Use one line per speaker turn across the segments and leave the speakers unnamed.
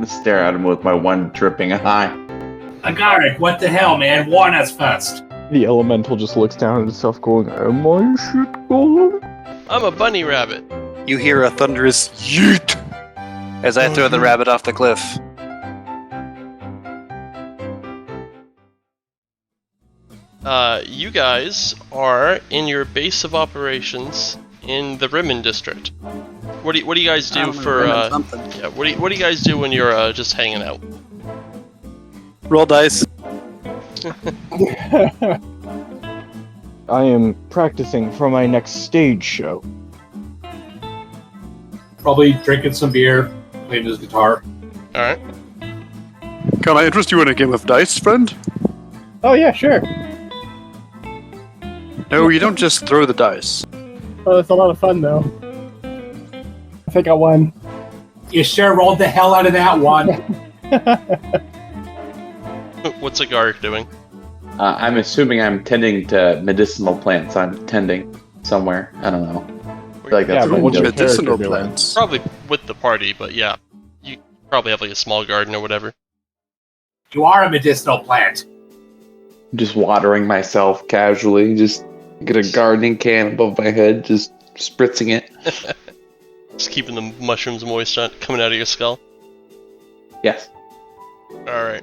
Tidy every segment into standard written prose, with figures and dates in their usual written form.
Stare at him with my one dripping eye.
Agaric, what the hell, man? Warn us first.
The elemental just looks down at itself going, am I shit golem?
I'm a bunny rabbit.
You hear a thunderous yeet as I throw the rabbit off the cliff.
You guys are in your base of operations in the Rimmen district. What do you guys do for what do you guys do when you're just hanging out?
Roll dice.
I am practicing for my next stage show.
Probably drinking some beer, playing his guitar.
Alright.
Can I interest you in a game of dice, friend?
Oh yeah, sure.
No, you don't just throw the dice.
Oh, it's a lot of fun though. I think I won.
You sure rolled the hell out of that one.
What's Agaric doing?
I'm assuming I'm tending to medicinal plants. I'm tending somewhere. I don't know. I feel like that's
but what's your
Medicinal
character doing?
plants.
Probably with the party, but yeah. You probably have like a small garden or whatever.
You are a medicinal plant.
just watering myself casually. Just get a gardening can above my head, just spritzing it.
Just keeping the mushrooms moist coming out of your skull.
Yes.
Alright.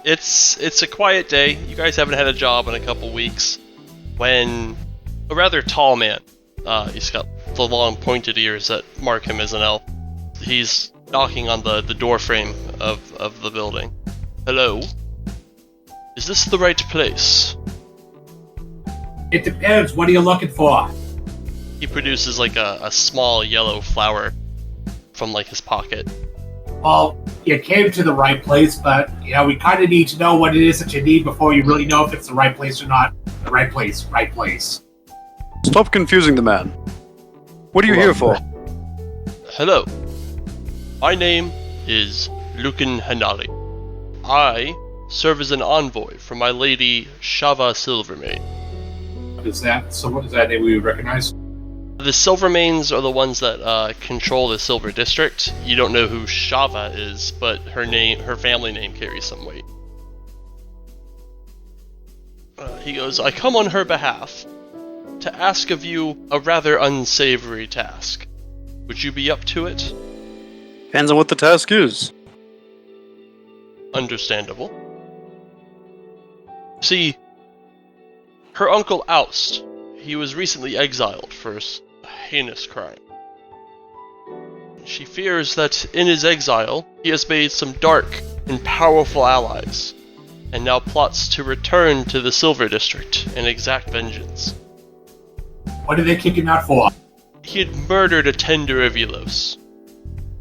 It's a quiet day. You guys haven't had a job in a couple weeks. When a rather tall man, he's got the long pointed ears that mark him as an elf. He's knocking on the door frame of the building. Hello? Is this the right place?
It depends. What are you looking for?
He produces like a small yellow flower from like his pocket.
Well, you came to the right place, but we kind of need to know what it is that you need before you really know if it's the right place or not. The right place, right place.
Stop confusing the man. What are you here for?
Hello. My name is Lucan Hanali. I serve as an envoy for my lady Shava Silvermane.
What is that? So what is that name we would recognize?
The Silvermanes are the ones that control the Silver District. You don't know who Shava is, but her family name carries some weight. He goes, I come on her behalf to ask of you a rather unsavory task. Would you be up to it?
Depends on what the task is.
Understandable. See, her uncle Aust, he was recently exiled for a heinous crime. She fears that in his exile, he has made some dark and powerful allies, and now plots to return to the Silver District and exact vengeance.
What are they kicking out for?
He had murdered a tender of Elos.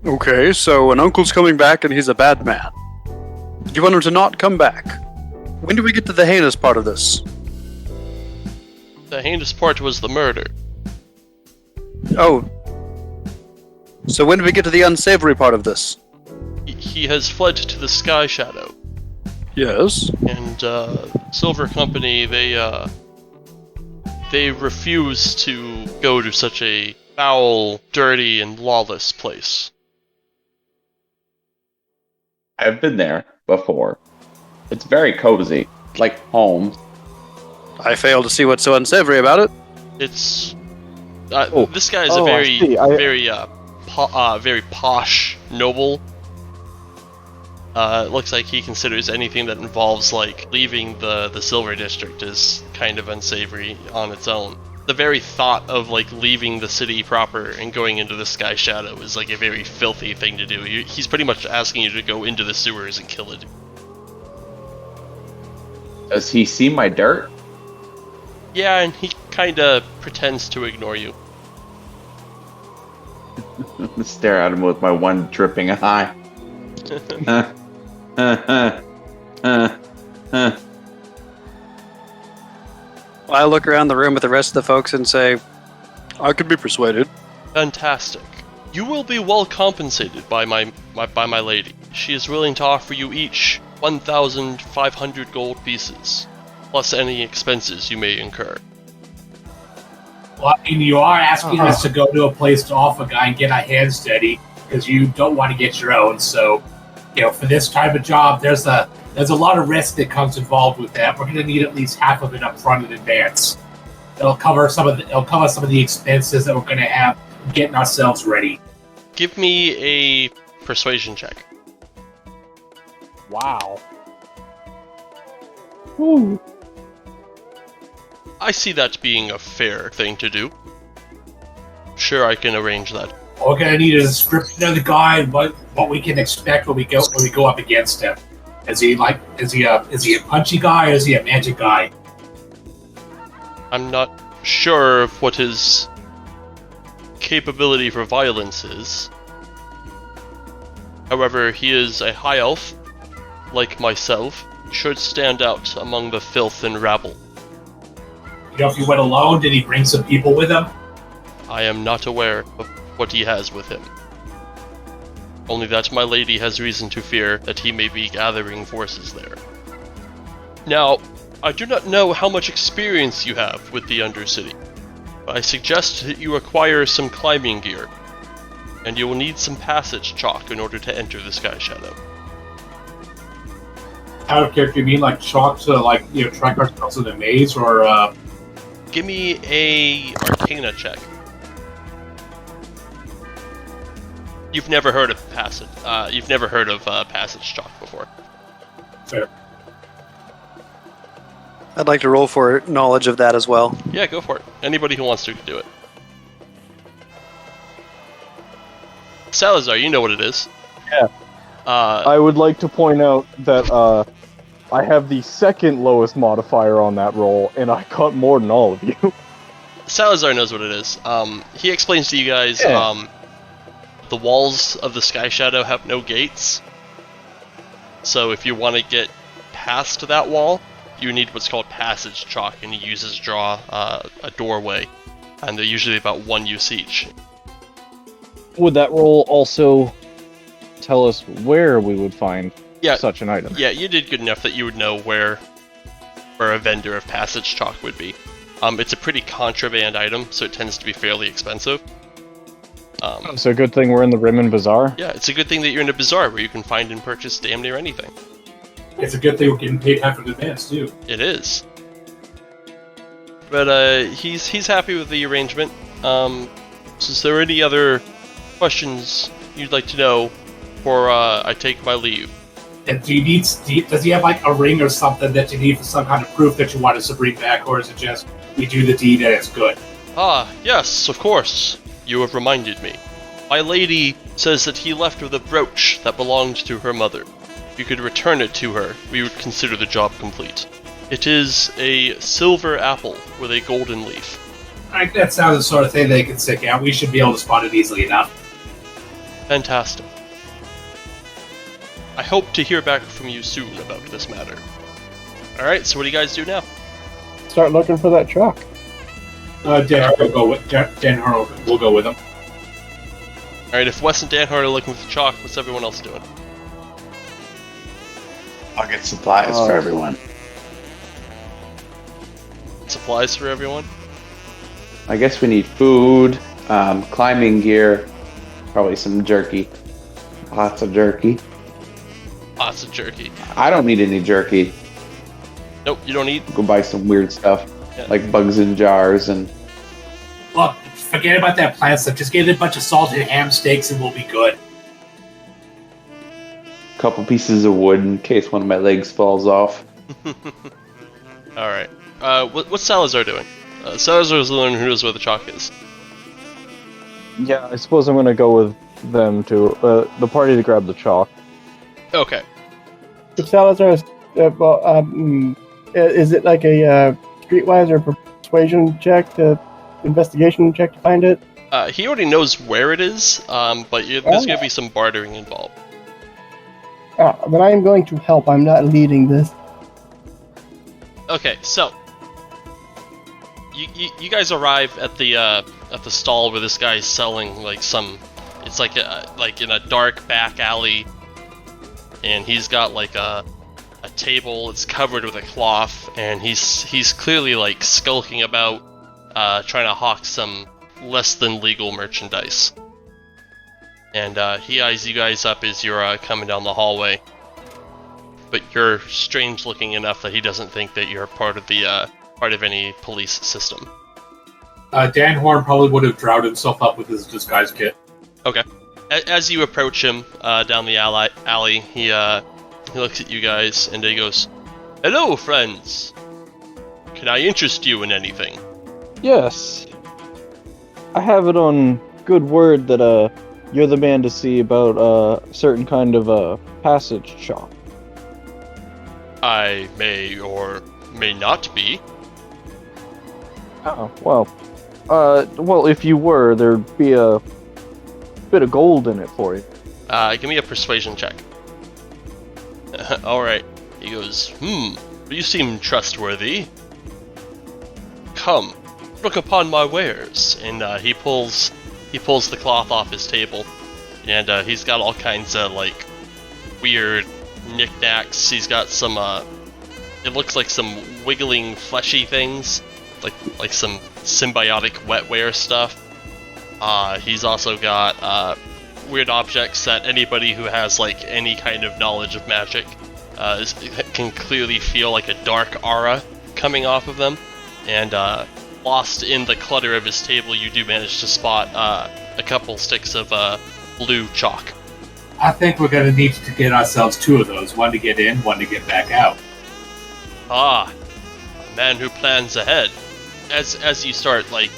Okay, so an uncle's coming back and he's a bad man. You want him to not come back? When do we get to the heinous part of this?
The heinous part was the murder.
Oh. So when do we get to the unsavory part of this?
He has fled to the Sky Shadow.
Yes.
And Silver Company, they refuse to go to such a foul, dirty, and lawless place.
I've been there before. It's very cozy, like home.
I fail to see what's so unsavory about it.
It's this guy is a very posh noble. Looks like he considers anything that involves like leaving the Silver District as kind of unsavory on its own. The very thought of like leaving the city proper and going into the Sky Shadow is like a very filthy thing to do. He's pretty much asking you to go into the sewers and kill it.
Does he see my dirt?
Yeah, and he kinda pretends to ignore you.
Stare at him with my one dripping eye.
I look around the room with the rest of the folks and say, I could be persuaded.
Fantastic. You will be well compensated by my lady. She is willing to offer you each 1,500 gold pieces, plus any expenses you may incur.
Well, I mean, you are asking us to go to a place to off a guy and get our hands dirty. because you don't want to get your own. So, for this type of job, there's a lot of risk that comes involved with that. We're going to need at least half of it up front in advance. It'll cover some of the expenses that we're going to have getting ourselves ready.
Give me a persuasion check.
Wow. Woo.
I see that being a fair thing to do. Sure, I can arrange that.
All we're gonna need is a description of the guy and what we can expect when we go up against him. Is he a punchy guy or is he a magic guy?
I'm not sure of what his capability for violence is. However, he is a high elf, like myself, should stand out among the filth and rabble.
If he went alone, did he bring some people with him?
I am not aware of what he has with him. Only that my lady has reason to fear that he may be gathering forces there. Now, I do not know how much experience you have with the Undercity, but I suggest that you acquire some climbing gear, and you will need some passage chalk in order to enter the Sky Shadow.
Out of character, you mean like chalk to track ourselves in a maze, or
Give me a Arcana check. You've never heard of passage. Passage chalk before.
Fair.
I'd like to roll for knowledge of that as well.
Yeah, go for it. Anybody who wants to can do it. Salazar, you know what it is.
Yeah. I would like to point out that I have the second lowest modifier on that roll, and I got more than all of you.
Salazar knows what it is. He explains to you guys, the walls of the Sky Shadow have no gates. So if you want to get past that wall, you need what's called passage chalk, and he uses draw a doorway, and they're usually about 1 use each.
Would that roll also tell us where we would find such an item?
Yeah, you did good enough that you would know where a vendor of passage chalk would be. It's a pretty contraband item, so it tends to be fairly expensive.
It's a good thing we're in the Rimmon Bazaar.
Yeah, it's a good thing that you're in a bazaar where you can find and purchase damn near anything.
It's a good thing we're getting paid half in advance, too.
It is. But he's happy with the arrangement. So is there any other questions you'd like to know before I take my leave?
And does he have like a ring or something that you need for some kind of proof that you want us to bring back, or is it just we do the deed and it's good?
Ah, yes, of course. You have reminded me. My lady says that he left with a brooch that belonged to her mother. If you could return it to her, we would consider the job complete. It is a silver apple with a golden leaf.
Alright, that sounds the sort of thing they can stick out. We should be able to spot it easily enough.
Fantastic. I hope to hear back from you soon about this matter. Alright, so what do you guys do now?
Start looking for that truck.
Dan will go with him.
Alright, if Wes and Danhart are looking for the chalk, what's everyone else doing?
I'll get supplies for everyone.
Supplies for everyone?
I guess we need food, climbing gear, probably some jerky. Lots of jerky.
Lots of jerky.
I don't need any jerky.
Nope, you don't need.
Go buy some weird stuff, like bugs in jars and...
Look, forget about that plant stuff. Just get a bunch of salted ham steaks and we'll be good.
couple pieces of wood in case one of my legs falls off.
Alright. What's Salazar doing? Salazar's the one who knows where the chalk is.
Yeah, I suppose I'm gonna go with them to the party to grab the chalk.
Okay.
If Salazar is, is it like a streetwise or persuasion check, investigation check to find it?
He already knows where it is, but there's gonna be some bartering involved.
Then I am going to help. I'm not leading this.
Okay, so you guys arrive at the stall where this guy is selling like some. It's like in a dark back alley, and he's got like a table. It's covered with a cloth, and he's clearly like skulking about, trying to hawk some less than legal merchandise. and he eyes you guys up as you're coming down the hallway. But you're strange looking enough that he doesn't think that you're part of the part of any police system.
Dan Horn probably would have drowned himself up with his disguise kit.
Okay. As you approach him down the alley, he looks at you guys and he goes, "Hello, friends. Can I interest you in anything?"
Yes. I have it on good word that you're the man to see about a certain kind of passage shop.
I may or may not be.
Oh, well, if you were, there'd be a bit of gold in it for you.
Give me a persuasion check. Alright. He goes, you seem trustworthy. Come, look upon my wares. And he pulls the cloth off his table. And he's got all kinds of, like, weird knickknacks. He's got some, it looks like some wiggling fleshy things. Like some symbiotic wetware stuff. He's also got weird objects that anybody who has like any kind of knowledge of magic can clearly feel like a dark aura coming off of them. And lost in the clutter of his table, you do manage to spot a couple sticks of blue chalk.
I think we're going to need to get ourselves two of those. One to get in, one to get back out.
Ah, a man who plans ahead. As you start, like,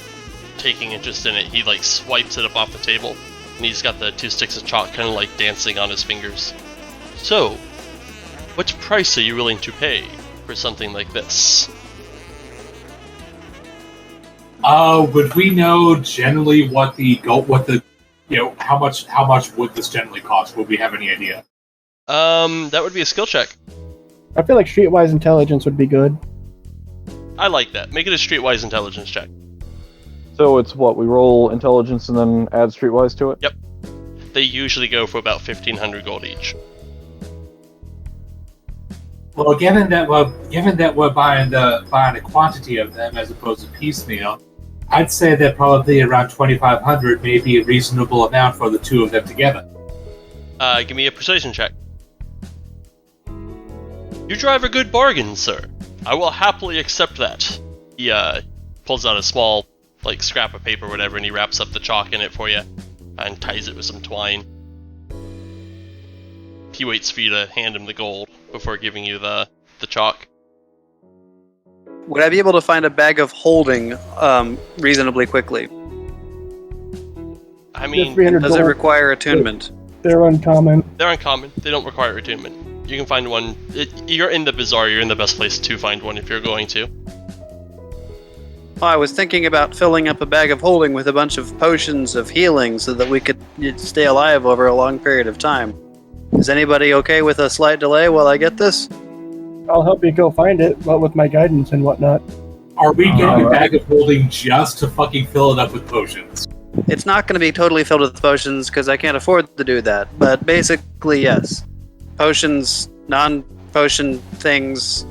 taking interest in it, he, like, swipes it up off the table, and he's got the two sticks of chalk kind of, like, dancing on his fingers. So, what price are you willing to pay for something like this?
Would we know generally how much would this generally cost? Would we have any idea?
That would be a skill check.
I feel like streetwise intelligence would be good.
I like that. Make it a streetwise intelligence check.
So it's what, we roll intelligence and then add streetwise to it?
Yep. They usually go for about 1,500 gold each.
Well, given that we're buying a quantity of them as opposed to piecemeal, I'd say that probably around 2,500 may be a reasonable amount for the two of them together.
Give me a persuasion check. You drive a good bargain, sir. I will happily accept that. He pulls out a small, like, scrap of paper or whatever, and he wraps up the chalk in it for you and ties it with some twine. He waits for you to hand him the gold before giving you the chalk.
Would I be able to find a bag of holding reasonably quickly?
I mean,
does it require attunement?
They're uncommon.
They're uncommon. They don't require attunement. You can find one. You're in the bazaar. You're in the best place to find one if you're going to.
I was thinking about filling up a bag of holding with a bunch of potions of healing so that we could stay alive over a long period of time. Is anybody okay with a slight delay while I get this?
I'll help you go find it, but with my guidance and whatnot.
Are we getting a bag of holding just to fucking fill it up with potions?
It's not going to be totally filled with potions because I can't afford to do that, but basically, yes. Potions, non-potion things,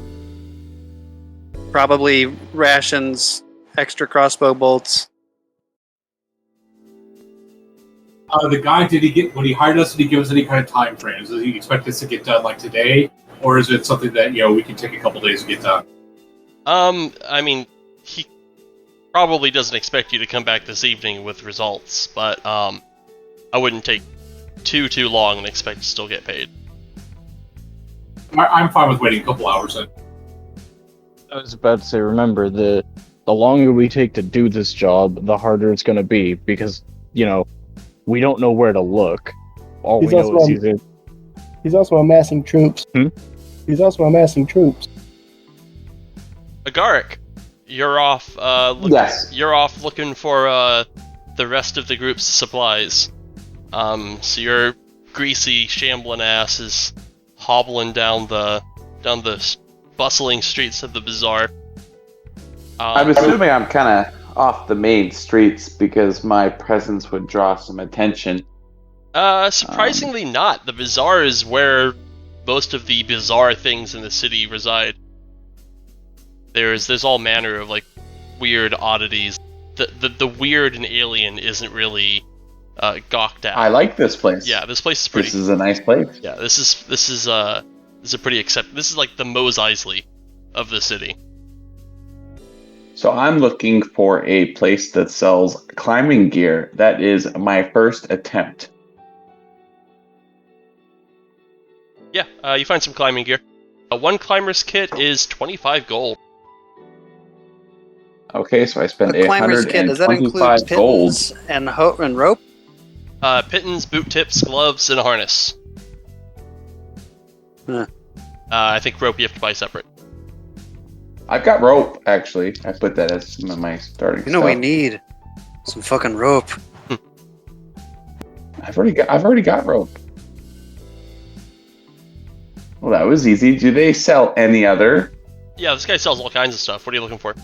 probably rations, extra crossbow bolts.
The guy, when he hired us, did he give us any kind of time frames? Does he expect us to get done like today? Or is it something that, we can take a couple days to get done?
I mean, he probably doesn't expect you to come back this evening with results, but, I wouldn't take too long and expect to still get paid.
I'm fine with waiting a couple hours then.
I was about to say, remember, the longer we take to do this job, the harder it's going to be, because, we don't know where to look. All we know is
he's also amassing troops. He's also amassing troops.
Agaric, you're off.
Yes.
You're off looking for the rest of the group's supplies. So your greasy, shambling ass is hobbling down the bustling streets of the bazaar.
I'm assuming I'm kind of off the main streets because my presence would draw some attention.
Surprisingly not. The bazaar is where most of the bizarre things in the city reside. There's all manner of, like, weird oddities. The weird and alien isn't really gawked at.
I like this place.
Yeah, this place is pretty.
This is a nice place.
Yeah, this is a pretty This is like the Mos Eisley of the city.
So I'm looking for a place that sells climbing gear. That is my first attempt.
Yeah, you find some climbing gear. One climber's kit is 25 gold.
Okay, so I spent
A climber's kit, does that include
825 gold.
pittance and rope?
Pittons, boot tips, gloves, and a harness.
Huh.
I think rope you have to buy separate.
I've got rope, actually. I put that as some of my starting
You know
stuff.
we need some fucking rope.
I've already got rope. Well, that was easy. Do they sell any other?
Yeah, this guy sells all kinds of stuff. What are you looking for?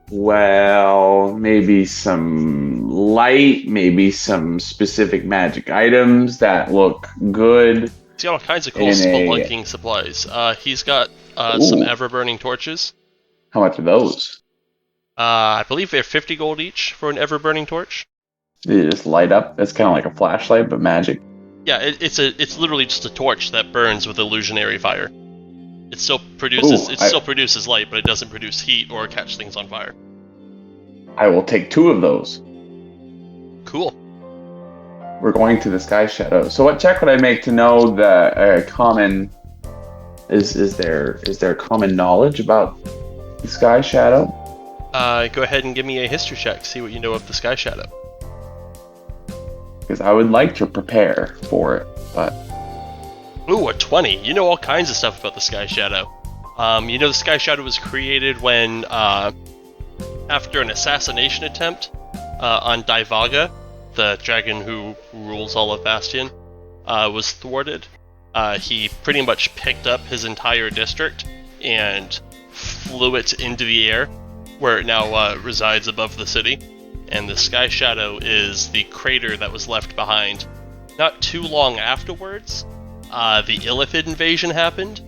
Well, maybe some light, maybe some specific magic items that look good.
He's got all kinds of cool
In a-
spelunking supplies. He's got some
Ooh.
ever-burning torches.
How much are those?
I believe they're 50 gold each for an ever-burning torch.
They just light up. It's kind of like a flashlight, but magic.
Yeah, it's literally just a torch that burns with illusionary fire. It still produces still produces light, but it doesn't produce heat or catch things on fire.
I will take 2 of those.
Cool.
We're going to the Sky Shadow. So what check would I make to know the common... Is there common knowledge about the Sky Shadow?
Go ahead and give me a history check. See what you know of the Sky Shadow.
Because I would like to prepare for it, but...
Ooh, a 20. You know all kinds of stuff about the Sky Shadow. You know the Sky Shadow was created when, after an assassination attempt on Die Waage, the dragon who rules all of Bastion, was thwarted. He pretty much picked up his entire district and flew it into the air, where it now resides above the city. And the Sky Shadow is the crater that was left behind. Not too long afterwards, the Illithid invasion happened,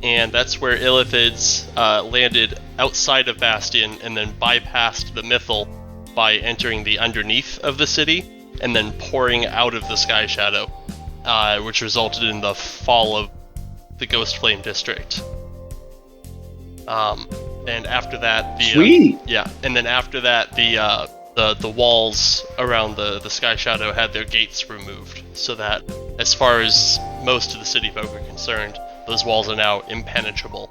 and that's where Illithids landed outside of Bastion and then bypassed the Mythal by entering the underneath of the city and then pouring out of the Sky Shadow, which resulted in the fall of the Ghost Flame District. And after that,
Sweet!
and then after that, the walls around the Sky Shadow had their gates removed, so that as far as most of the city folk are concerned, those walls are now impenetrable.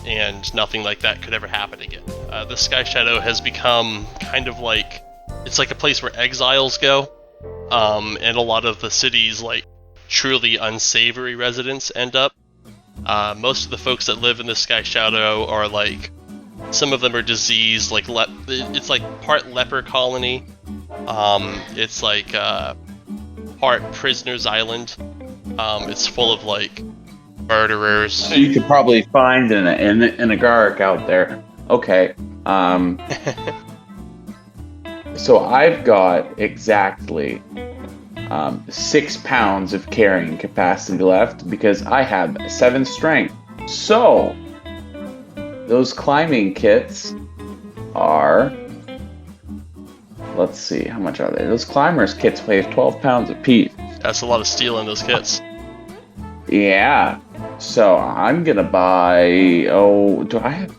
And nothing like that could ever happen again. The Sky Shadow has become kind of like... It's like a place where exiles go, and a lot of the city's like truly unsavory residents end up. Most of the folks that live in the Sky Shadow are like... Some of them are diseased, like it's like part leper colony. It's like part prisoners island. It's full of like murderers.
So you could probably find an agaric out there. Okay. So I've got exactly 6 pounds of carrying capacity left because I have 7 strength. So those climbing kits are... Let's see, how much are they? Those climbers kits weigh 12 pounds apiece.
That's a lot of steel in those kits.
Yeah. So I'm gonna buy... Oh, do I have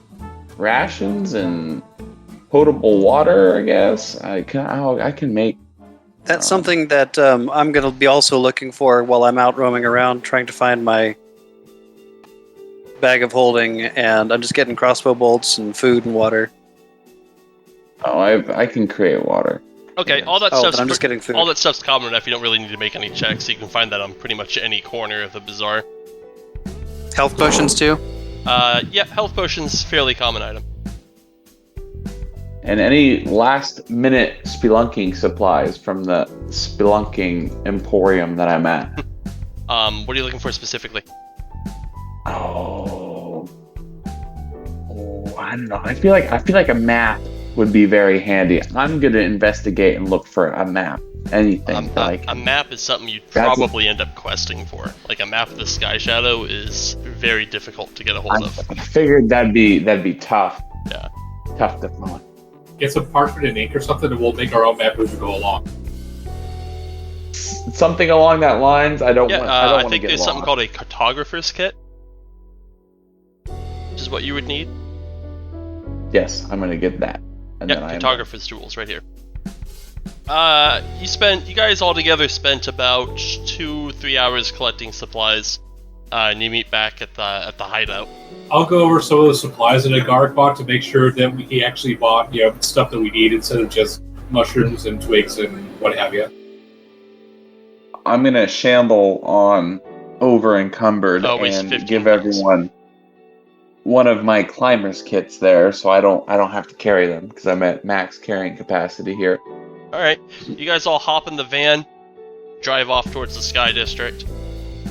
rations and potable water, I guess? I can make...
That's something that I'm going to be also looking for while I'm out roaming around trying to find my bag of holding, and I'm just getting crossbow bolts and food and water.
Oh, I can create water.
Okay, all that
Oh,
stuff's
but I'm just getting food.
all that stuff's common enough. You don't really need to make any checks. So you can find that on pretty much any corner of the bazaar.
Health potions too?
Yeah, health potions, fairly common item.
And any last minute spelunking supplies from the spelunking emporium that I'm at.
What are you looking for specifically?
Oh, I don't know. I feel like a map would be very handy. I'm gonna investigate and look for a map. Anything
a map is something you'd probably end up questing for. Like a map of the Sky Shadow is very difficult to get a hold of.
I figured that'd be tough.
Yeah.
Tough to find.
Get some parchment and ink or something, and we'll make our own map as we go along.
Something along that lines. I don't
Yeah,
want. I don't
I
want to
think
get
there's
lost.
something called a cartographer's kit, which is what you would need.
Yes, I'm gonna get that. And
Yep,
then I am-
cartographer's tools right here. You guys all together spent about 2-3 hours collecting supplies, and you meet back at the hideout.
I'll go over some of the supplies that Agark bought to make sure that he actually bought, stuff that we need instead of just mushrooms and twigs and what have you.
I'm gonna shamble on over encumbered
Oh, waste
and
15
give
pounds.
everyone one of my climber's kits there, so I don't have to carry them because I'm at max carrying capacity here.
Alright, you guys all hop in the van, drive off towards the Sky District.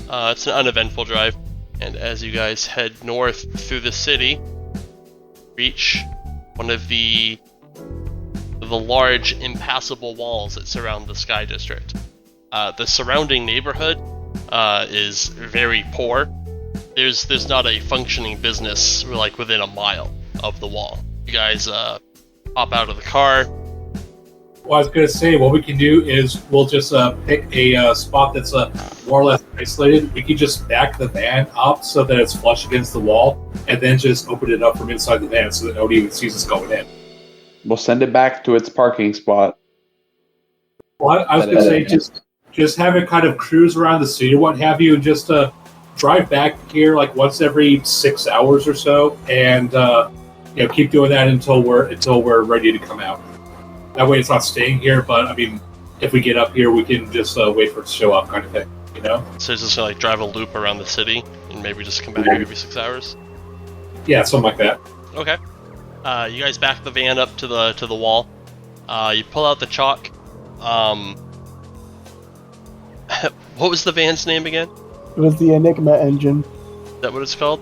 It's an uneventful drive, and as you guys head north through the city, reach one of the large impassable walls that surround the Sky District. The surrounding neighborhood is very poor. There's not a functioning business like within a mile of the wall. You guys hop out of the car.
Well, I was going to say, what we can do is we'll just pick a spot that's more or less isolated. We can just back the van up so that it's flush against the wall, and then just open it up from inside the van so that nobody even sees us going in.
We'll send it back to its parking spot.
Well, I was going to say, just have it kind of cruise around the city or what have you, and just drive back here like once every 6 hours or so, and keep doing that until we're ready to come out. That way, it's not staying here. But I mean, if we get up here, we can just wait for it to show up, kind of thing.
So it's just gonna like drive a loop around the city and maybe just come back every 6 hours.
Yeah, something like that.
Okay. You guys back the van up to the wall. You pull out the chalk. What was the van's name again?
It was the Enigma engine.
Is that what it's called?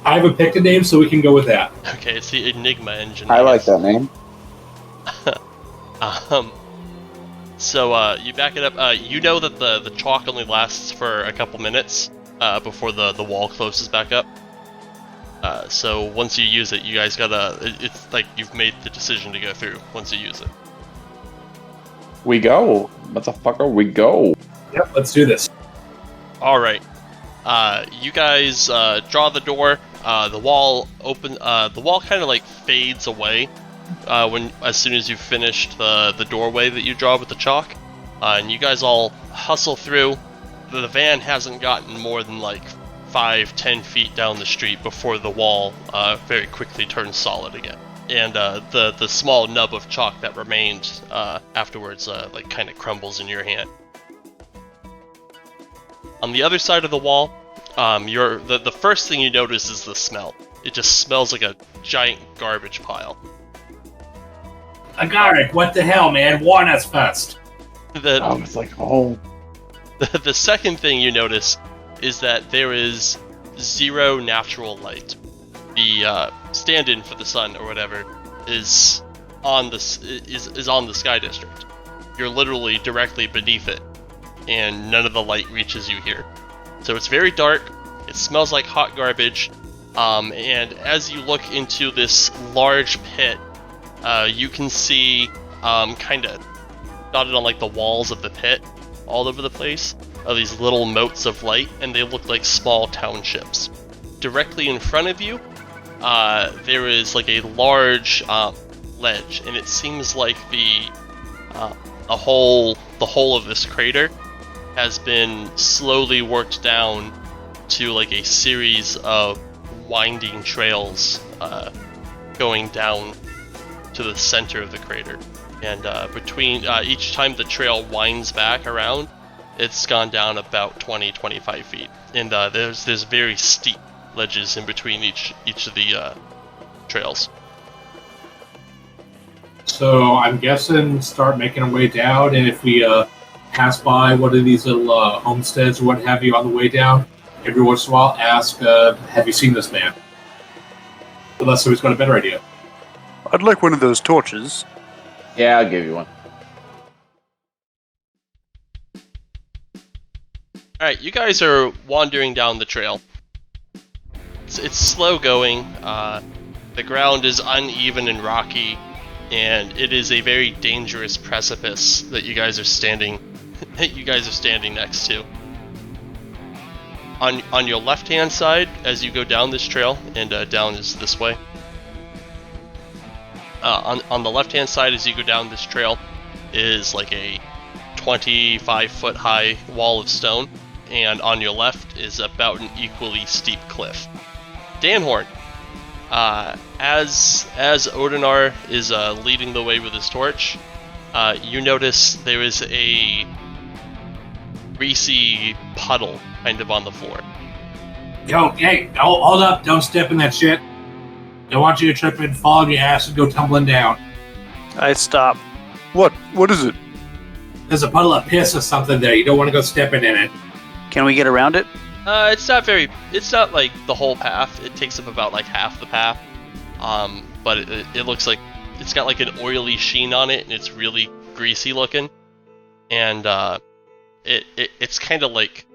I haven't picked a name, so we can go with that.
Okay, it's the Enigma engine.
I like
guess.
that name.
So you back it up. You know that the chalk only lasts for a couple minutes before the wall closes back up. So once you use it, you guys it's like you've made the decision to go through once you use it.
We go, motherfucker. We go.
Yep, let's do this.
All right. You guys draw the door. The wall the wall kind of like fades away as soon as you've finished the doorway that you draw with the chalk, and you guys all hustle through. The van hasn't gotten more than like 5-10 feet down the street before the wall very quickly turns solid again, and the small nub of chalk that remained afterwards like kind of crumbles in your hand. On the other side of the wall, the first thing you notice is the smell. It just smells like a giant garbage pile.
Agark, what the hell, man? Warn us first.
It's like, oh.
The second thing you notice is that there is zero natural light. The stand-in for the sun or whatever is on the Sky District. You're literally directly beneath it, and none of the light reaches you here. So it's very dark. It smells like hot garbage. And as you look into this large pit, you can see kind of dotted on like the walls of the pit all over the place are these little motes of light, and they look like small townships. Directly in front of you, there is like a large ledge, and it seems like the whole of this crater has been slowly worked down to like a series of winding trails going down to the center of the crater. And between each time the trail winds back around, it's gone down about 20-25 feet. And there's very steep ledges in between each of the trails.
So I'm guessing start making our way down, and if we pass by one of these little homesteads or what have you on the way down, every once in a while ask, have you seen this man? Unless somebody's got a better idea.
I'd like one of those torches.
Yeah, I'll give you one.
Alright, you guys are wandering down the trail. It's slow going, the ground is uneven and rocky, and it is a very dangerous precipice that you guys are standing you guys are standing next to. On your left-hand side, as you go down this trail, and down is this way. On the left-hand side, as you go down this trail, is like a 25-foot high wall of stone, and on your left is about an equally steep cliff. Danhorn, as Odinar is leading the way with his torch, you notice there is a greasy puddle kind of on the floor.
Yo, hey, hold up, don't step in that shit. Don't want you to trip and fall on your ass and go tumbling down.
I stop. What is it?
There's a puddle of piss or something there. You don't want to go stepping in it.
Can we get around it?
It's not like the whole path. It takes up about like half the path. But it looks like it's got like an oily sheen on it, and it's really greasy looking. And it's kind of like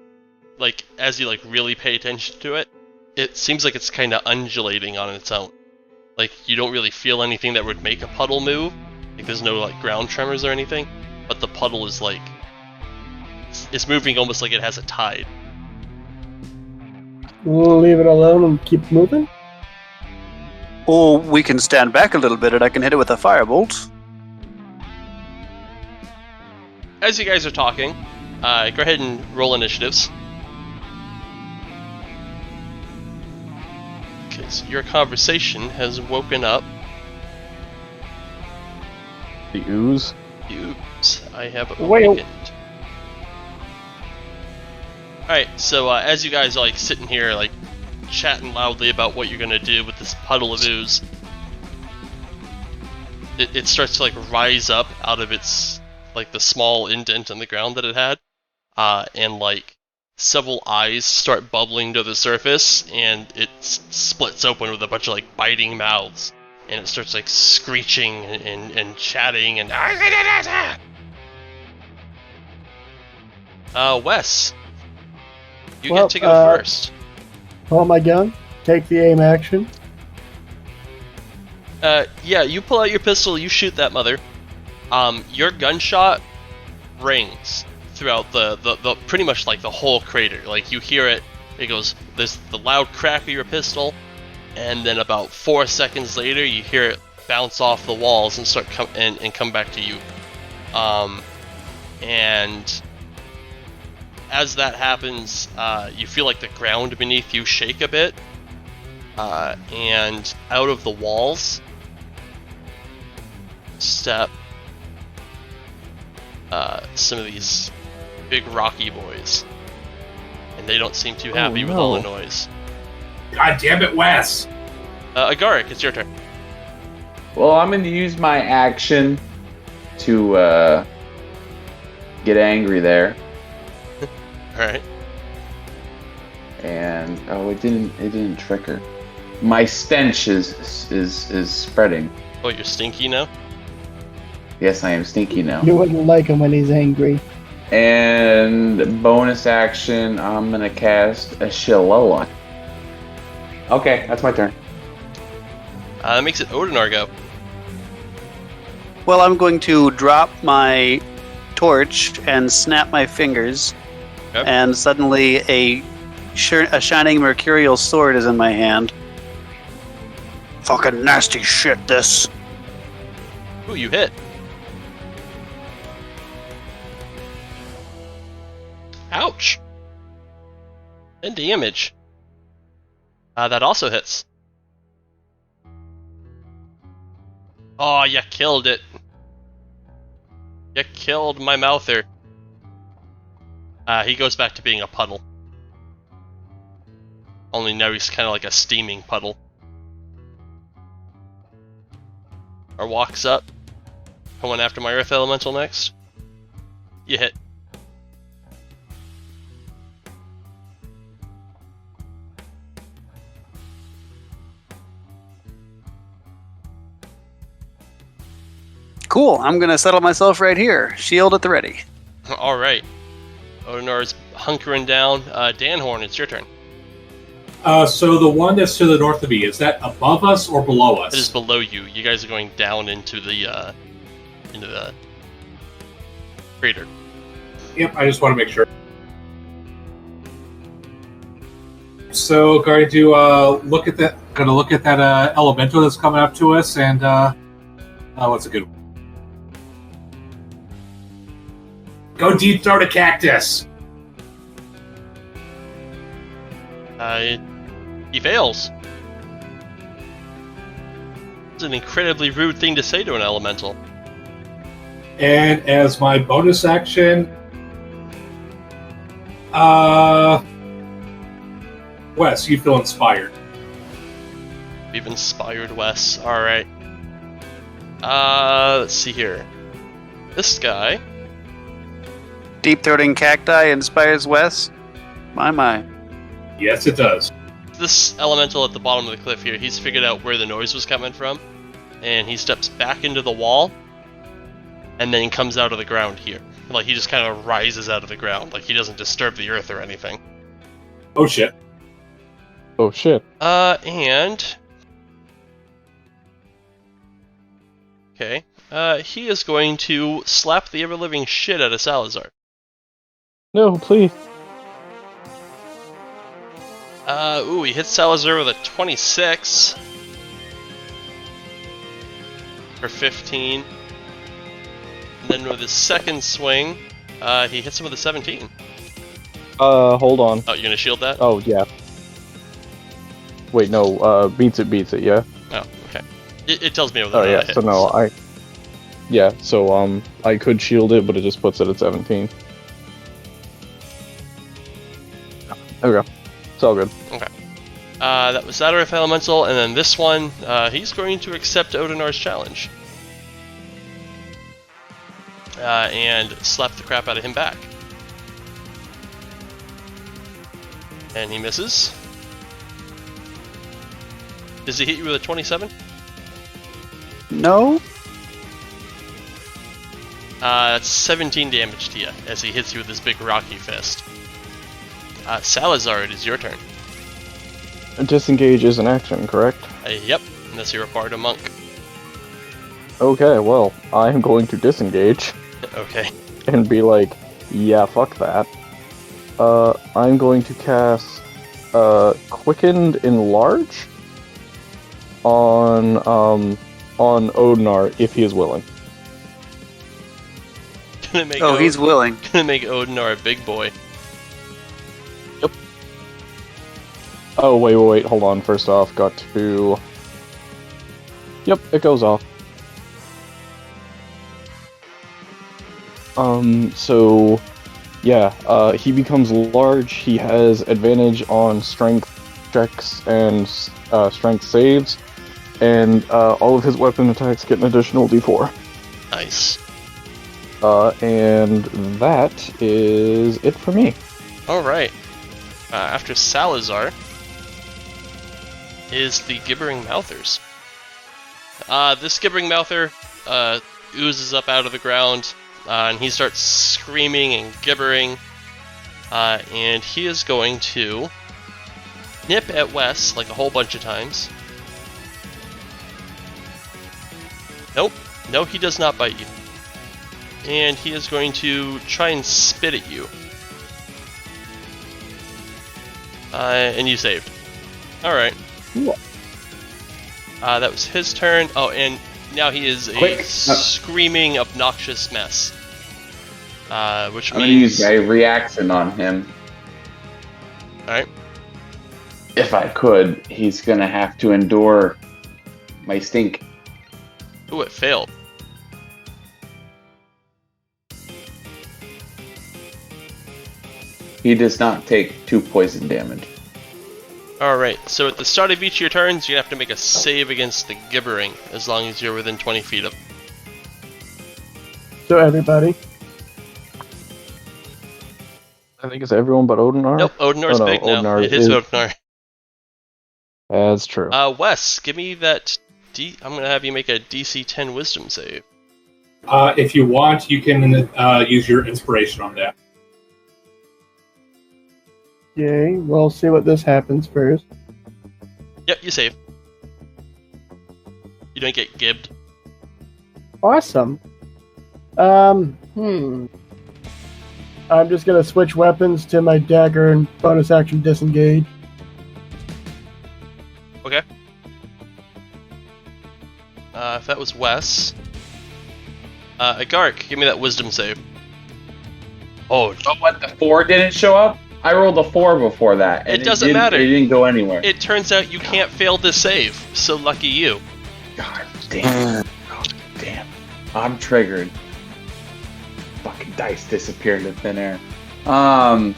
as you like really pay attention to it, it seems like it's kind of undulating on its own. Like you don't really feel anything that would make a puddle move. Like there's no like ground tremors or anything, but the puddle is like it's moving almost like it has a tide.
We'll leave it alone and keep moving.
Or we can stand back a little bit and I can hit it with a firebolt.
As you guys are talking, go ahead and roll initiatives. Because your conversation has woken up.
The ooze.
Oops, I have
Wait.
awakened. Alright, so as you guys are like sitting here like chatting loudly about what you're gonna do with this puddle of ooze, it starts to like rise up out of its like the small indent in the ground that it had, and like several eyes start bubbling to the surface, and it splits open with a bunch of like biting mouths, and it starts like screeching and chatting and Wes, you get to go first.
Pull out my gun, take the aim action.
Yeah, you pull out your pistol, you shoot that mother. Your gunshot rings throughout the pretty much like the whole crater. Like you hear it, it goes, there's the loud crack of your pistol, and then about 4 seconds later you hear it bounce off the walls and start come back to you. And as that happens, you feel like the ground beneath you shake a bit, and out of the walls step some of these big rocky boys, and they don't seem too happy with all the noise.
God damn it, Wes!
Agaric, it's your turn.
Well, I'm going to use my action to get angry there.
Alright.
And it didn't trick her. My stench is spreading.
Oh, you're stinky now?
Yes, I am stinky now.
You wouldn't like him when he's angry.
And bonus action, I'm gonna cast a Shillelagh. Okay, that's my turn.
That makes it Odinar go.
Well, I'm going to drop my torch and snap my fingers,
Okay.
and suddenly a shining mercurial sword is in my hand. Fucking nasty shit, this.
Ooh, you hit. Ouch! And damage. That also hits. Oh, you killed it. You killed my mouther. He goes back to being a puddle. Only now he's kind of like a steaming puddle. Or walks up. Coming after my Earth Elemental next. You hit.
Cool, I'm gonna settle myself right here. Shield at the ready.
Alright. Odinar's hunkering down. Danhorn, it's your turn.
So the one that's to the north of me, is that above us or below us?
It is below you. You guys are going down into the crater.
Yep, I just want to make sure. So, going to look at that. Going to look at that elemental that's coming up to us, and what's a good one? Go deep throat a cactus.
He fails. It's an incredibly rude thing to say to an elemental.
And as my bonus action, Wes, you feel inspired.
We've inspired Wes. Alright. Let's see here. This guy.
Deep throating cacti inspires Wes? My.
Yes, it does.
This elemental at the bottom of the cliff here, he's figured out where the noise was coming from, and he steps back into the wall, and then he comes out of the ground here. Like, he just kind of rises out of the ground, like he doesn't disturb the earth or anything.
Oh shit.
Oh shit.
And... Okay. He is going to slap the ever-living shit out of Salazar.
No, please.
Ooh, he hits Salazar with a 26 for 15. And then with his second swing, he hits him with a 17.
Hold on.
Oh, you're gonna shield that?
Oh, yeah. Wait, no, beats it, yeah?
Oh, okay. It tells me whether
Oh,
or not
yeah,
it
so
hits.
no, Yeah, so, I could shield it, but it just puts it at 17. There we go. It's all good.
Okay. That was that Earth Elemental, and then this one, he's going to accept Odinar's challenge. And slap the crap out of him back. And he misses. Does he hit you with a 27?
No?
That's 17 damage to you, as he hits you with his big rocky fist. Salazar, it is your turn.
Disengage is an action, correct?
Yep, unless you're a bard or monk.
Okay, well, I'm going to disengage
Okay.
and be like, yeah, fuck that. I'm going to cast Quickened Enlarge on Odinar if he is willing.
Gonna make
He's willing.
Gonna make Odinar a big boy.
Oh, wait, hold on. First off, got to... Yep, it goes off. So... Yeah, he becomes large, he has advantage on strength checks and strength saves, and all of his weapon attacks get an additional d4.
Nice.
And that is it for me.
Alright. After Salazar is the Gibbering Mouthers. This Gibbering Mouther oozes up out of the ground, and he starts screaming and gibbering, and he is going to nip at Wes like a whole bunch of times. Nope. No, he does not bite you. And he is going to try and spit at you. And you saved. Alright.
Cool.
That was his turn. Oh, and now he is a screaming, obnoxious mess. Which
I'm gonna
means...
use a reaction on him.
Alright.
If I could, he's gonna have to endure my stink.
Ooh, it failed.
He does not take 2 poison damage.
Alright, so at the start of each of your turns, you have to make a save against the gibbering, as long as you're within 20 feet of...
So everybody,
I think it's everyone but Odinar?
Nope, Odinar's
Oh, no,
big now.
Odinar
It is
is-
Odinar.
That's true.
Wes, give me that I'm gonna have you make a DC 10 Wisdom save.
If you want, you can use your inspiration on that.
okay, we'll see what this happens first.
Yep, you save. You don't get gibbed.
Awesome. I'm just gonna switch weapons to my dagger and bonus action disengage.
Okay. If that was Wes. Agark, give me that wisdom save. Oh,
Oh, what? The 4 didn't show up? I rolled a 4 before that. And
It doesn't matter.
It didn't go anywhere.
it turns out you can't fail this save, so lucky you.
God damn. Oh, damn. I'm triggered. Fucking dice disappear into thin air. Well,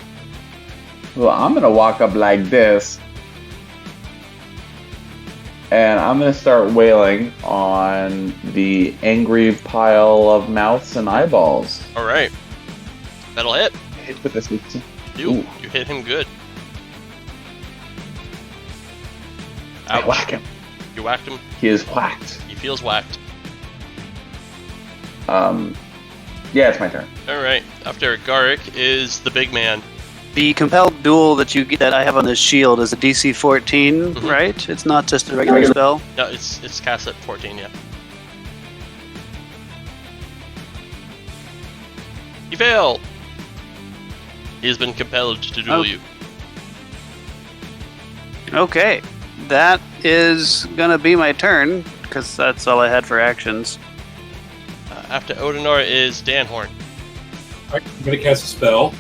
I'm gonna walk up like this. And I'm gonna start wailing on the angry pile of mouths and eyeballs.
Alright. That'll hit.
Hit with this.
You hit him good.
I
Ouch.
whack him.
You whacked him.
He is whacked.
He feels whacked.
Yeah, it's my turn.
Alright. After Agark is the big man.
The compelled duel that I have on this shield is a DC 14,
Mhm.
right? It's not just a regular spell.
No, it's cast at 14, yeah. He failed! He has been compelled to duel
Oh.
you.
Okay, that is gonna be my turn because that's all I had for actions.
After Odinar is Danhorn.
Alright, I'm going to cast a spell.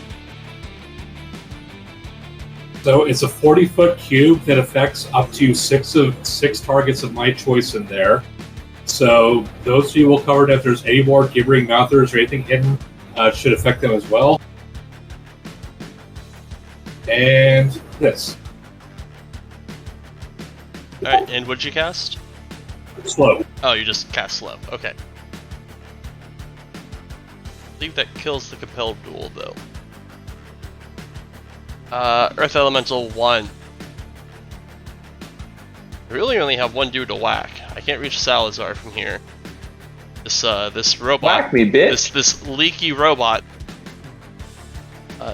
So it's a 40-foot cube that affects up to six targets of my choice in there. So those of you will cover it if there's any more gibbering mouthers or anything hidden should affect them as well. And this.
Alright, and what'd you cast?
Slow.
Oh, you just cast slow. Okay. I believe that kills the compelled duel, though. Earth Elemental 1. I really only have one dude to whack. I can't reach Salazar from here. This robot.
Whack me, bitch.
This leaky robot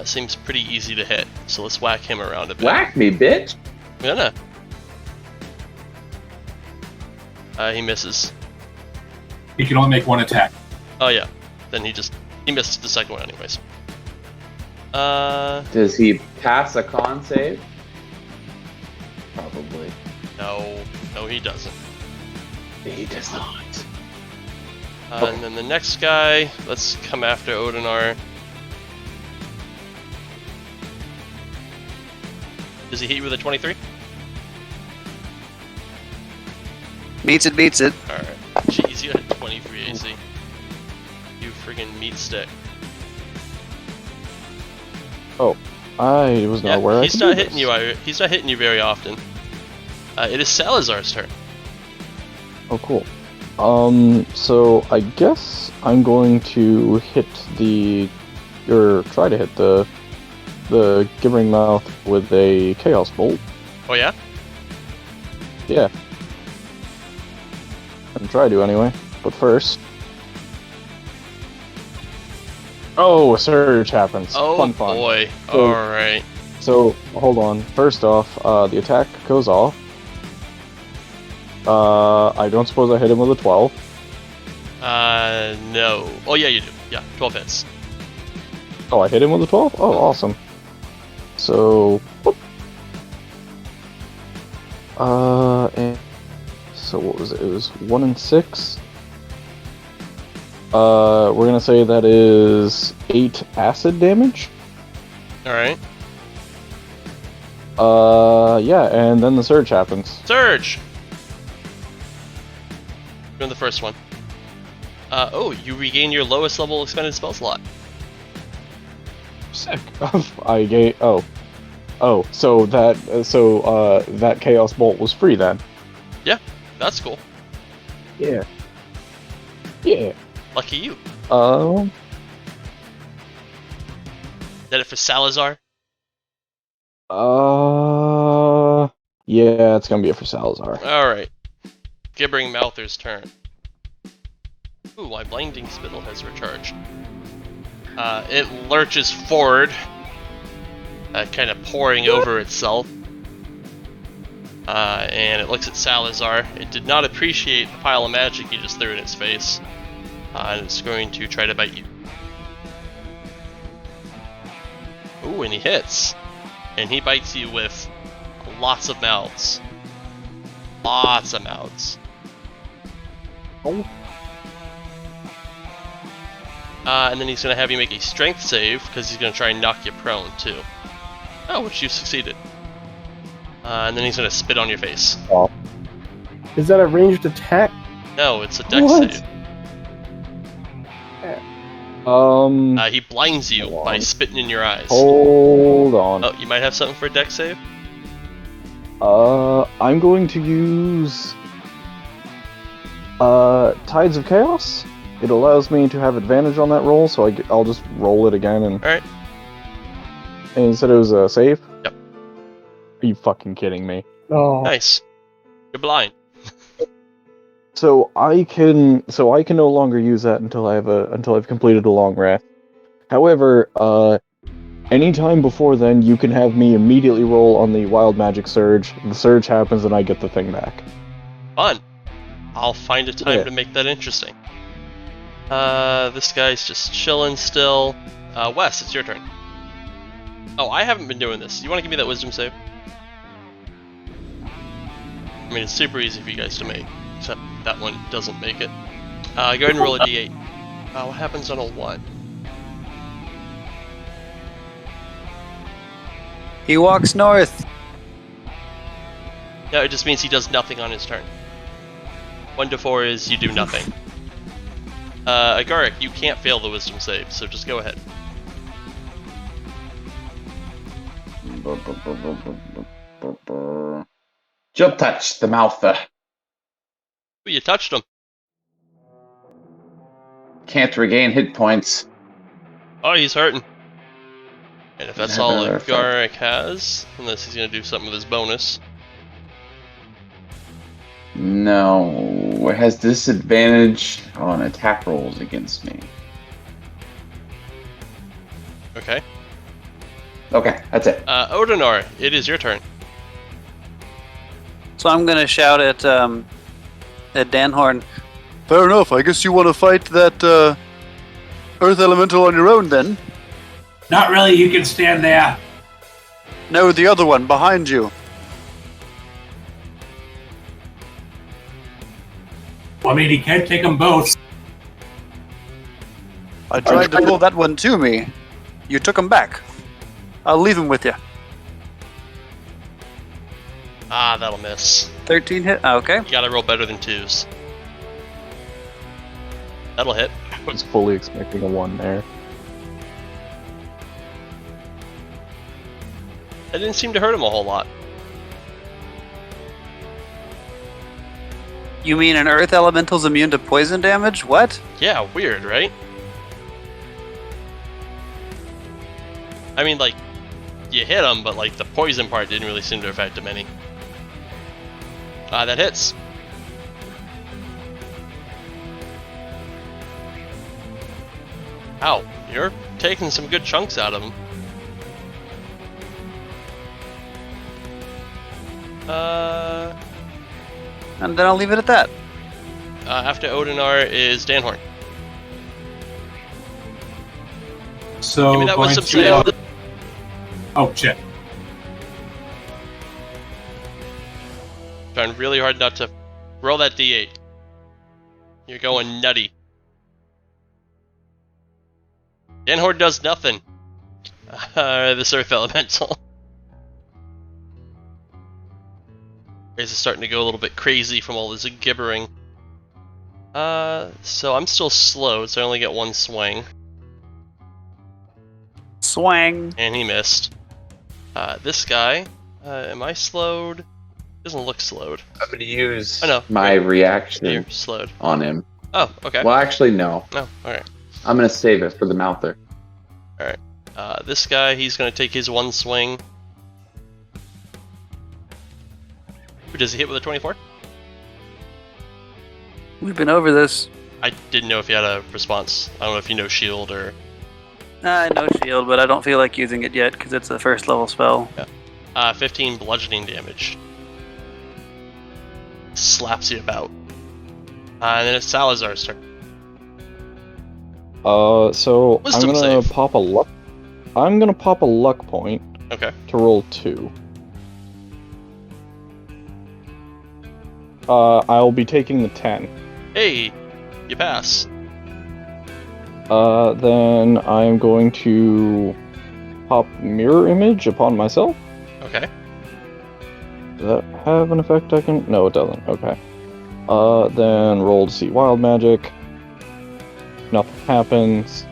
seems pretty easy to hit. So let's whack him around a bit.
Whack me, bitch.
I'm gonna. He misses.
He can only make one attack.
Oh yeah. Then he missed the second one anyways.
Does he pass a con save? Probably.
No, he doesn't.
He does not.
And then the next guy, let's come after Odinar. Does he hit you with a 23?
Beats it.
Alright. Jeez, you got a 23 AC. You friggin' meat stick.
Oh, I was not aware.
He's not hitting you. He's not hitting you very often. It is Salazar's turn.
Oh, cool. So I guess I'm going to hit try to hit the gibbering mouth with a chaos bolt.
Oh yeah?
Yeah. And try to anyway. But first. Oh, a surge happens.
Oh
Fun.
boy.
So-
Alright.
So, hold on. First off, the attack goes off. I don't suppose I hit him with a 12.
No. Oh yeah, you do. Yeah, 12 hits.
Oh, I hit him with a 12? Oh, awesome. So, whoop. And so what was it? It was 1 and 6. We're gonna say that is 8 acid damage.
Alright.
Yeah, and then the surge happens.
Surge! Doing the first one. Oh, you regain your lowest level expended spell slot.
Sick. So that chaos bolt was free then.
That's cool.
Yeah.
Lucky you.
Um.
That it for Salazar?
Yeah, it's gonna be it for Salazar.
Alright. Gibbering Mouther's turn. Ooh, my Blinding Spittle has recharged. It lurches forward, kind of pouring over itself. And it looks at Salazar. It did not appreciate the pile of magic you just threw in its face. And it's going to try to bite you. Ooh, and he hits. And he bites you with lots of mouths. Lots of mouths.
Oh.
And then he's going to have you make a strength save, because he's going to try and knock you prone, too. Oh, which you succeeded. And then he's going to spit on your face.
Oh.
Is that a ranged attack?
No, it's a dex
What?
save. He blinds you
Hold
by
on.
spitting in your eyes.
Hold on.
Oh, you might have something for a dex save?
I'm going to use Tides of Chaos. It allows me to have advantage on that roll, so I'll just roll it again. And
Alright.
And you said it was a save?
Yep.
Are you fucking kidding me?
Oh,
Nice. You're blind.
So I can no longer use that until I've completed a long rest. However, anytime before then, you can have me immediately roll on the Wild Magic Surge. The surge happens, and I get the thing back.
Fun. I'll find a time
Yeah.
to make that interesting. This guy's just chilling still. Wes, it's your turn. Oh, I haven't been doing this. You want to give me that wisdom save? I mean, it's super easy for you guys to make, except that one doesn't make it. Go ahead and roll a d8. What happens on a 1?
He walks north.
No, it just means he does nothing on his turn. 1 to 4 is you do nothing. Agaric, you can't fail the wisdom save, so just go ahead.
Jump touch the mouth.
Ooh, you touched him.
Can't regain hit points.
Oh, he's hurting. And if that's all
Never
Agaric has, unless he's gonna do something with his bonus.
No, it has disadvantage on attack rolls against me.
Okay.
Okay, that's it.
Odinor, it is your turn.
So I'm gonna shout at Danhorn. Fair enough. I guess you want to fight that Earth Elemental on your own, then?
Not really, you can stand there.
No, the other one behind you.
Well, I mean, he can take them both.
I tried to pull that one to me. You took him back. I'll leave him with you.
Ah, that'll miss.
13 hit. Okay.
You gotta roll better than 2s. That'll hit.
I was fully expecting a 1 there.
That didn't seem to hurt him a whole lot.
You mean an Earth Elemental's immune to poison damage? What?
Yeah, weird, right? I mean, like, you hit him, but, like, the poison part didn't really seem to affect him any. That hits. Ow, you're taking some good chunks out of him.
And then I'll leave it at that.
After Odinar is Danhorn.
So
Give me that
going
wisdom
to-
save.
Oh shit!
Trying really hard not to roll that d8. You're going nutty. Danhorn does nothing. This Earth Elemental. Is starting to go a little bit crazy from all this gibbering. So I'm still slowed, so I only get 1 swing.
Swang.
And he missed. This guy, am I slowed? Doesn't look slowed.
I'm going to use
Oh no,
my reaction
you're slowed.
on him.
Oh, okay.
Well, actually, no.
No, alright.
I'm going to save it for the mouther.
This guy, he's gonna take his 1 swing. Does he hit with a 24?
We've been over this.
I didn't know if you had a response. I don't know if you know shield or...
I know shield, but I don't feel like using it yet because it's a first level spell.
15 bludgeoning damage. Slaps you about. And then it's Salazar's turn.
So
Wisdom
I'm gonna
save.
pop a luck. I'm gonna pop a luck point
Okay.
to roll 2. I'll be taking the 10.
Hey, you pass.
Then I'm going to pop mirror image upon myself.
Okay.
Does that have an effect I can... No, it doesn't. Okay. Then roll to see wild magic. Nothing happens.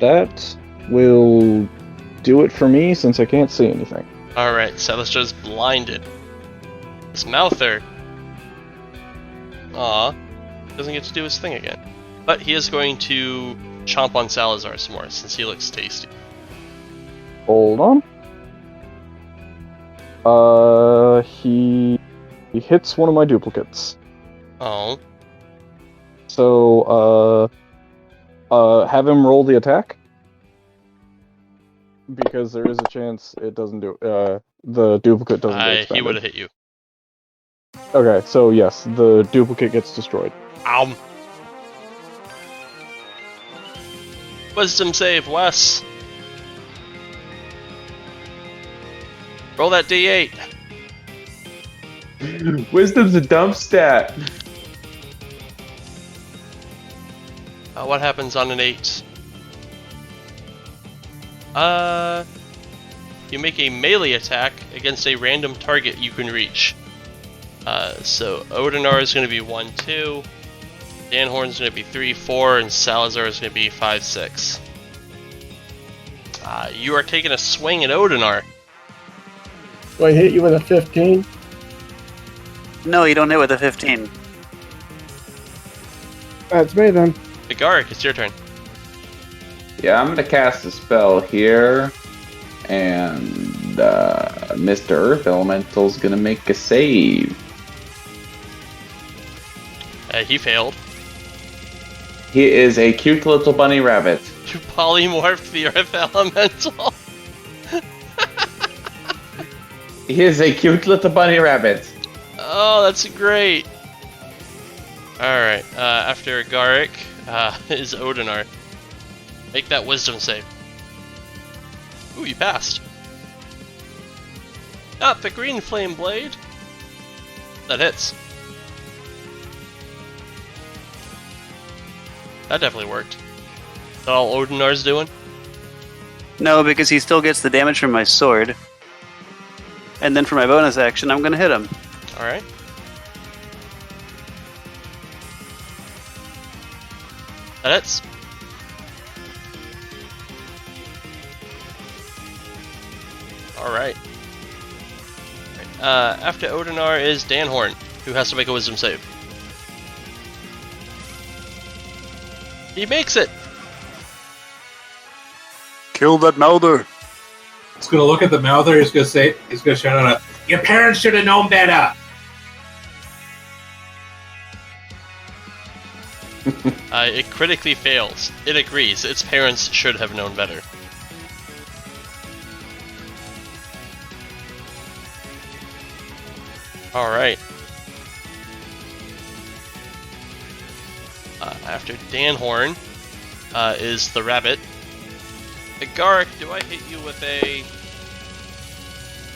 That will do it for me since I can't see anything.
Alright, Celestro's blinded. This Mouther. Aw. Doesn't get to do his thing again. But he is going to chomp on Salazar some more since he looks tasty.
Hold on. He hits one of my duplicates.
Oh.
So, have him roll the attack. Because there is a chance it doesn't do, the duplicate doesn't get
He
expended.
would have hit you.
Okay, so yes, the duplicate gets destroyed.
Ow. Wisdom save, Wes. Roll that D8.
Wisdom's a dump stat.
What happens on an 8? You make a melee attack against a random target you can reach. So Odinar is going to be 1, 2. Danhorn is going to be 3, 4, and Salazar is going to be 5, 6. You are taking a swing at Odinar.
Do I hit you with a 15?
No, you don't hit with a 15.
That's me then.
Agaric, it's your turn.
Yeah, I'm gonna cast a spell here, and Mr. Earth Elemental's gonna make a save.
He failed.
He is a cute little bunny rabbit.
You polymorphed the Earth Elemental.
He is a cute little bunny rabbit.
Oh, that's great. Alright, after Agaric is Odinar. Make that wisdom save. Ooh, you passed. Ah, the green flame blade. That hits. That definitely worked. Is that all Odinar's doing?
No, because he still gets the damage from my sword. And then for my bonus action, I'm going to hit him.
Alright. That hits. Alright. After Odinar is Danhorn, who has to make a wisdom save. He makes it!
Kill that Mouther.
He's gonna look at the Mouther. He's gonna shout out, "Your parents should have known better."
It critically fails. It agrees. Its parents should have known better. Alright. After Danhorn is the rabbit. Agaric, do I hit you with a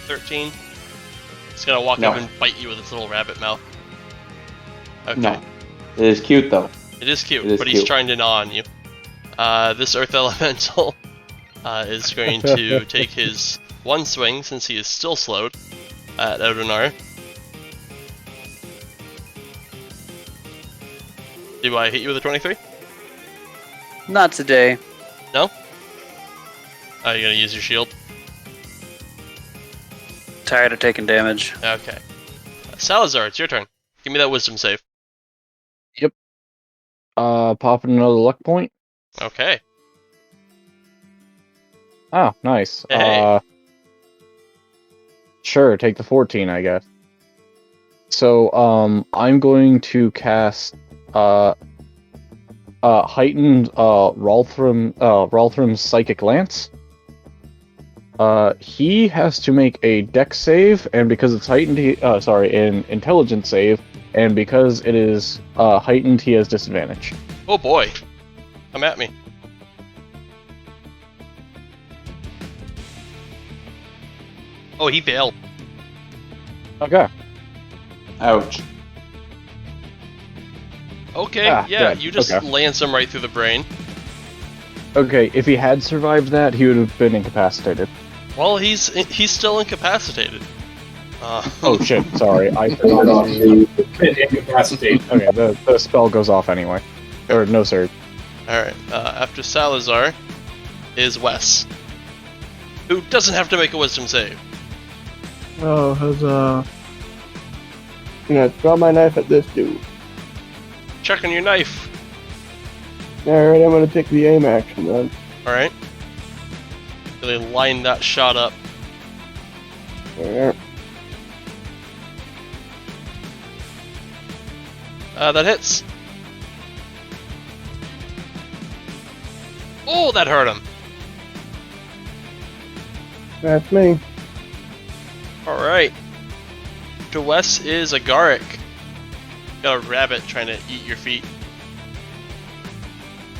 13? It's gonna walk
No.
up and bite you with its little rabbit mouth. Okay.
No. It is cute though.
It is cute,
It is
but he's
cute.
trying to gnaw on you. This Earth Elemental is going to take his one swing, since he is still slowed, at Odinar. Do I hit you with a 23?
Not today.
No? Oh, you're gonna use your shield?
Tired of taking damage.
Okay. Salazar, it's your turn. Give me that wisdom save.
Popping another luck point.
Okay.
Oh, nice.
Hey.
Sure, take the 14, I guess. So, I'm going to cast, heightened, Ralthram's Psychic Lance. He has to make a Dex save, and because it's heightened, an Intelligence save, and because it is, heightened, he has disadvantage.
Oh boy. Come at me. Oh, he failed.
Okay.
Ouch.
Okay,
Ah,
yeah,
good.
you just
Okay.
lance him right through the brain.
Okay, if he had survived that, he would have been incapacitated.
Well, he's still incapacitated.
Oh shit, sorry. I forgot.
Incapacitate.
Okay, the spell goes off anyway. Or no, sir.
Alright, after Salazar is Wes, who doesn't have to make a wisdom save.
Oh, I'm gonna draw my knife at this dude.
Check on your knife.
Alright, I'm gonna take the aim action then.
Alright. Really line that shot up.
Alright.
That hits. Oh, that hurt him.
That's me.
Alright. To Wes is a Garrick. Got a rabbit trying to eat your feet.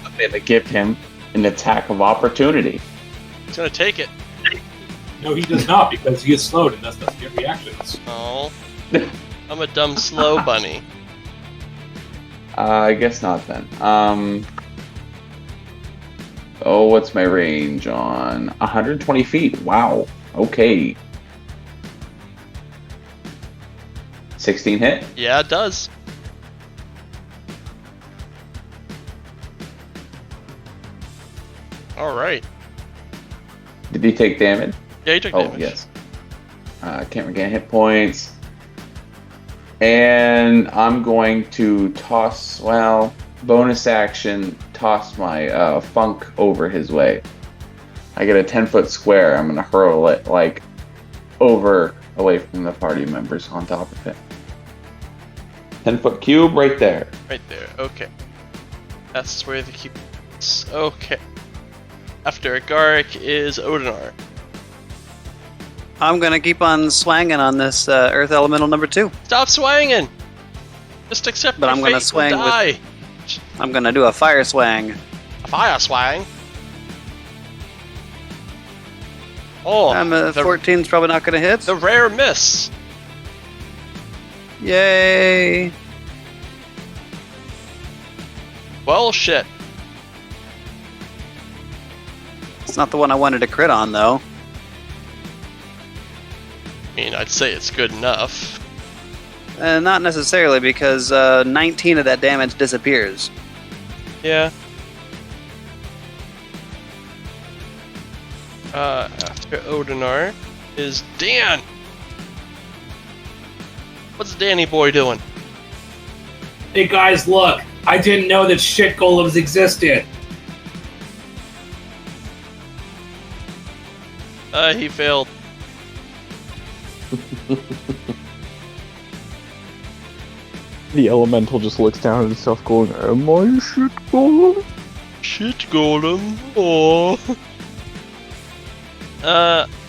I'm gonna give him an attack of opportunity.
He's gonna take it.
No, he does not, because he is slowed and thus doesn't get reactions.
Oh. I'm a dumb slow bunny.
I guess not then. Oh, what's my range on 120 feet? Wow. Okay. 16 hit.
Yeah, it does. Alright.
Did he take damage?
Yeah, he took
Oh,
damage.
yes. Can't regain hit points. And I'm going to toss, well, bonus action, toss my funk over his way. I get a 10-foot square. I'm going to hurl it, like, over, away from the party members on top of it. 10-foot cube right there.
Right there, okay. That's where the cube is. Okay. After Garrick is Odinar.
I'm gonna keep on swanging on this Earth Elemental number 2.
Stop swanging! Just accept
But
your
I'm gonna
fate
swing
and
with-
die.
I'm gonna do a fire swang.
A fire swang. Oh, the,
14's probably not gonna hit.
the rare miss.
Yay!
Well, shit.
It's not the one I wanted to crit on, though.
I mean, I'd say it's good enough.
Not necessarily, because 19 of that damage disappears.
Yeah. After Odinar is Dan. What's Danny boy doing?
Hey guys, look! I didn't know that shit golems existed!
He failed.
The elemental just looks down at itself going, am I a shit golem?
Shit golem. Oh.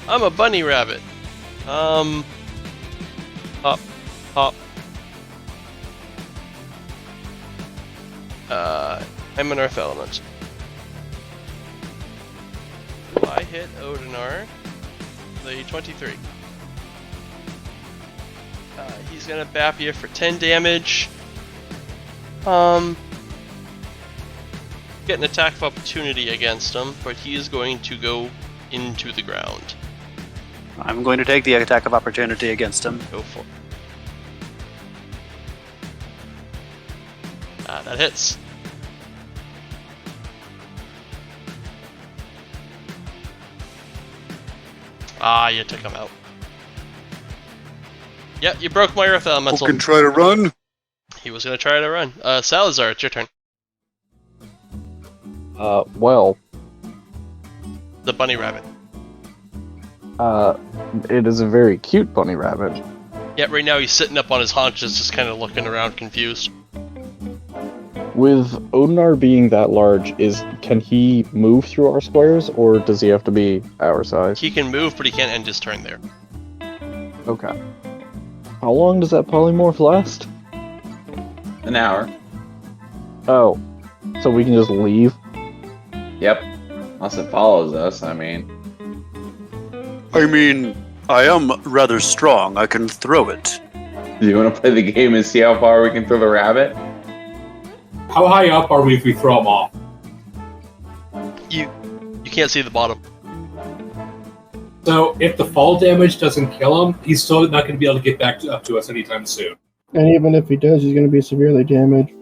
I'm a bunny rabbit. Hop. Hop. I'm an earth element. I hit Odinar. The 23. He's gonna bap you for 10 damage. Get an attack of opportunity against him, but he is going to go into the ground.
I'm going to take the attack of opportunity against him.
Go for it. That hits. You took him out. Yep, you broke my earth elemental.
Who can try to run?
He was gonna try to run. Salazar, it's your turn.
Well,
The bunny rabbit.
it is a very cute bunny rabbit.
Yeah, right now he's sitting up on his haunches, just kind of looking around confused.
With Odinar being that large, can he move through our squares, or does he have to be our size?
He can move, but he can't end his turn there.
Okay. How long does that polymorph last?
An hour.
Oh, so we can just leave?
Yep. Unless it follows us, I mean.
I am rather strong. I can throw it.
Do you want to play the game and see how far we can throw the rabbit?
How high up are we if we throw him off?
You can't see the bottom.
So if the fall damage doesn't kill him, he's still not going to be able to get back up to us anytime soon.
And even if he does, he's going to be severely damaged.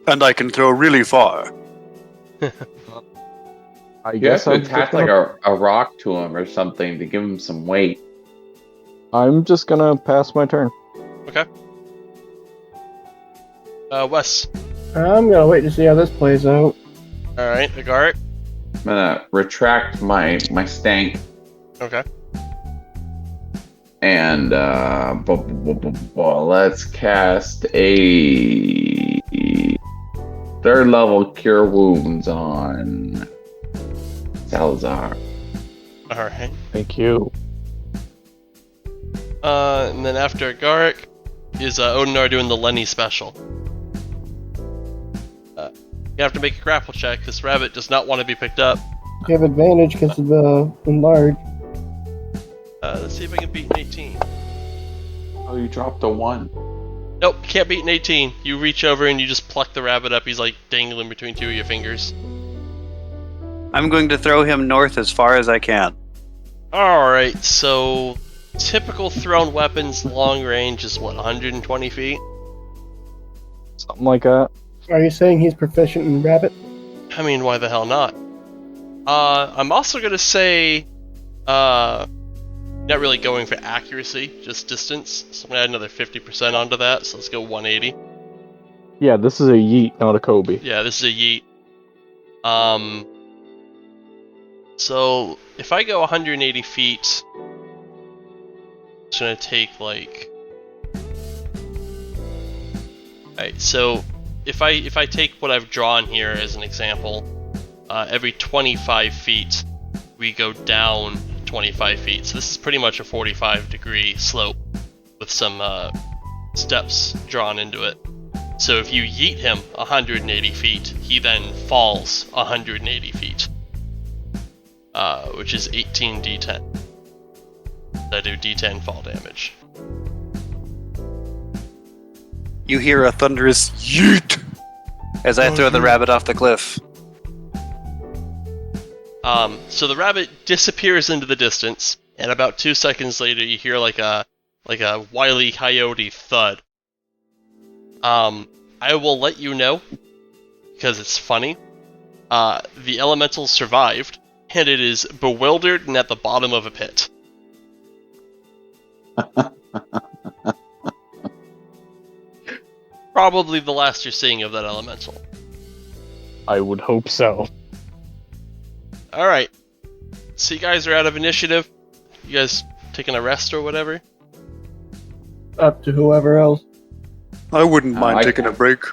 And I can throw really far.
I
You have
guess
to
I'm
attach
just
like a rock to him or something to give him some weight.
I'm just gonna pass my turn.
Okay. Wes.
I'm going to wait to see how this plays out.
Alright, Agaric.
I'm gonna retract my stank
Okay.
and let's cast a 3rd level Cure Wounds on Salazar.
Alright.
Thank you.
And then after Agaric is Odinar doing the Lenny special. You have to make a grapple check. This rabbit does not want to be picked up.
You have advantage because of the enlarge.
Let's see if I can beat an 18.
Oh, you dropped a 1.
Nope, can't beat an 18. You reach over and you just pluck the rabbit up. He's like dangling between two of your fingers.
I'm going to throw him north as far as I can.
Alright, so typical thrown weapons long range is what, 120 feet?
Something like that.
Are you saying he's proficient in rabbit?
I mean, why the hell not? I'm also gonna say, not really going for accuracy, just distance. So I'm gonna add another 50% onto that, so let's go 180.
Yeah, this is a yeet, not a Kobe.
Yeah, this is a yeet. So if I go 180 feet, it's gonna take like. Alright, so if I take what I've drawn here as an example, every 25 feet we go down 25 feet. So this is pretty much a 45-degree slope with some steps drawn into it. So if you yeet him 180 feet, he then falls 180 feet, which is 18 d10. I do d10 fall damage.
You hear a thunderous yeet as I throw the rabbit off the cliff.
So the rabbit disappears into the distance, and about 2 seconds later, you hear like a Wile E. Coyote thud. I will let you know because it's funny. The elemental survived, and it is bewildered and at the bottom of a pit. Probably the last you're seeing of that elemental.
I would hope so.
Alright. So you guys are out of initiative. You guys taking a rest or whatever?
Up to whoever else.
I wouldn't mind
I-
taking a break.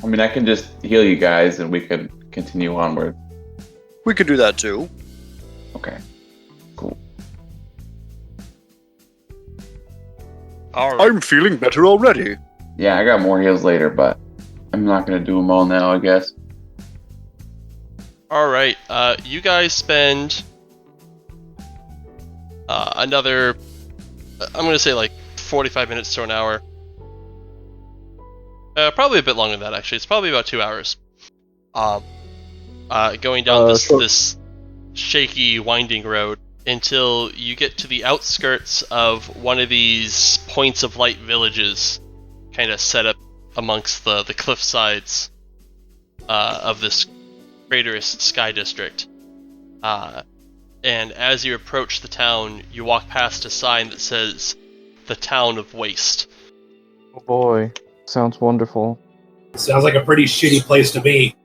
I mean, I can just heal you guys and we can continue onward.
We could do that too.
Okay. Cool.
Alright.
I'm feeling better already.
Yeah, I got more heals later, but I'm not gonna do them all now, I guess.
Alright, you guys spend another, I'm gonna say like 45 minutes to an hour. Probably a bit longer than that, actually. It's probably about 2 hours. Going down this shaky, winding road until you get to the outskirts of one of these points of light villages, kind of set up amongst the cliff sides of this craterous sky district. And as you approach the town, you walk past a sign that says, "The Town of Waste."
Oh boy, sounds wonderful.
Sounds like a pretty shitty place to be.